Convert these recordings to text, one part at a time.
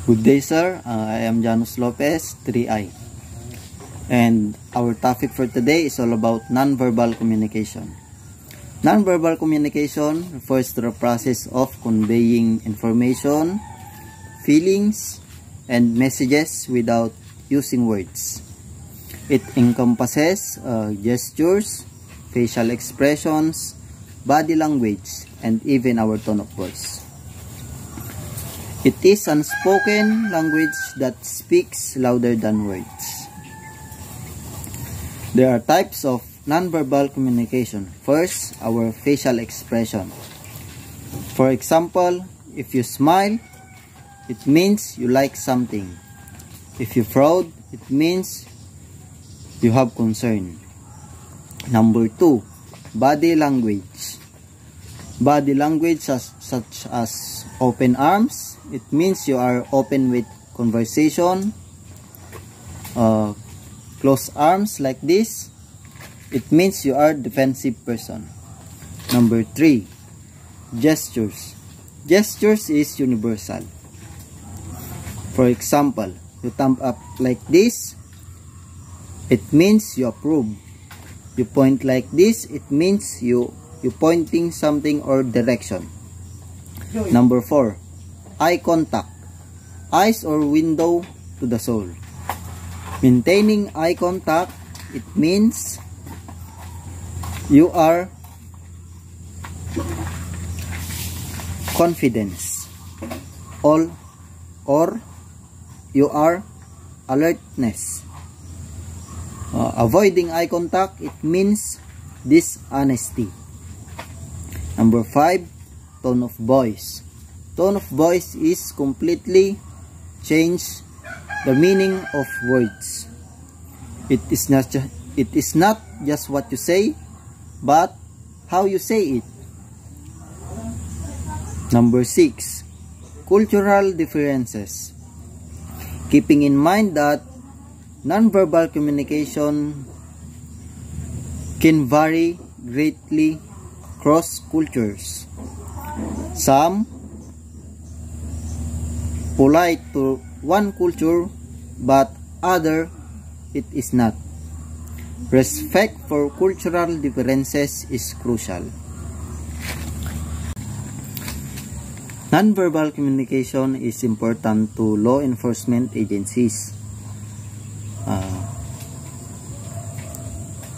Good day, sir. I am Janus Lopez, 3I. And our topic for today is all about nonverbal communication. Nonverbal communication refers to the process of conveying information, feelings, and messages without using words. It encompasses gestures, facial expressions, body language, and even our tone of voice. It is unspoken language that speaks louder than words. There are types of nonverbal communication. First, our facial expression. For example, if you smile, it means you like something. If you frown, it means you have concern. Number 2, body language. Body language such as open arms, it means you are open with conversation. Closed arms like this, it means you are defensive person. Number 3, gestures. Gestures is universal. For example, you thumb up like this, it means you approve. You point like this, it means you pointing something or direction. Number 4, eye contact. Eyes or window to the soul. Maintaining eye contact, it means you are confidence or you are alertness. Avoiding eye contact, it means dishonesty. Number 5, tone of voice. Tone of voice is completely change the meaning of words. It is not just what you say, but how you say it. Number 6, cultural differences. Keeping in mind that nonverbal communication can vary greatly across cultures. Some polite to one culture, but other it is not. Respect for cultural differences is crucial. Nonverbal communication is important to law enforcement agencies.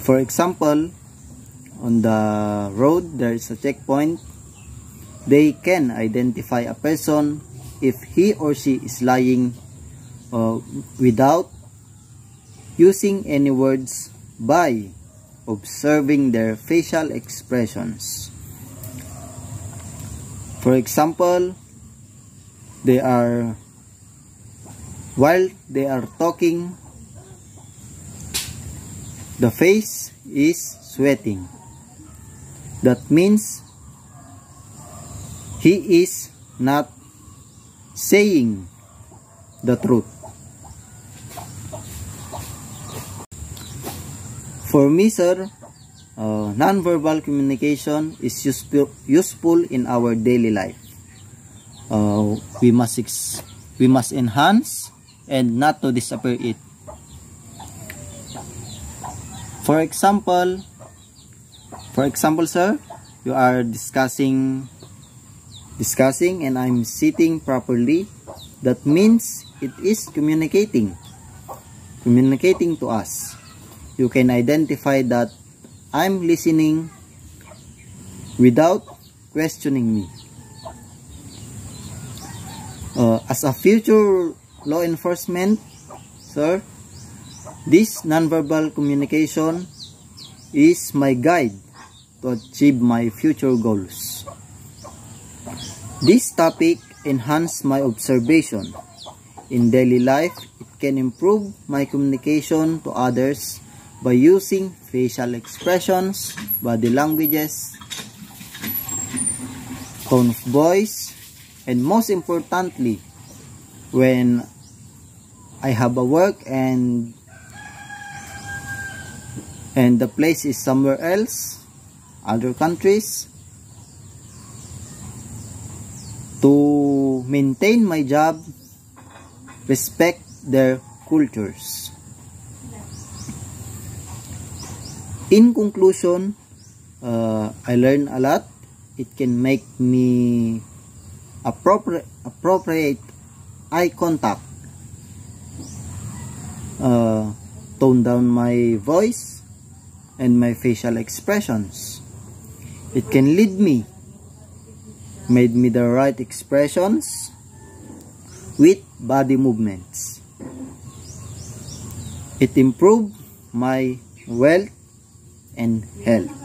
For example, on the road there is a checkpoint. They can identify a person if he or she is lying without using any words by observing their facial expressions. For example, while they are talking, the face is sweating. That means he is not saying the truth. For me, sir, nonverbal communication is useful in our daily life. We must enhance and not to disappear it. For example, sir, you are discussing and I'm sitting properly. That means it is communicating to us. You can identify that I'm listening without questioning me. As a future law enforcement, sir, this nonverbal communication is my guide to achieve my future goals. This topic enhances my observation. In daily life, it can improve my communication to others by using facial expressions, body languages, tone of voice, and most importantly, when I have a work and the place is somewhere else, other countries, to maintain my job, respect their cultures. In conclusion, I learned a lot. It can make me appropriate eye contact, tone down my voice and my facial expressions. It can lead me, made me the right expressions with body movements. It improved my wealth and health.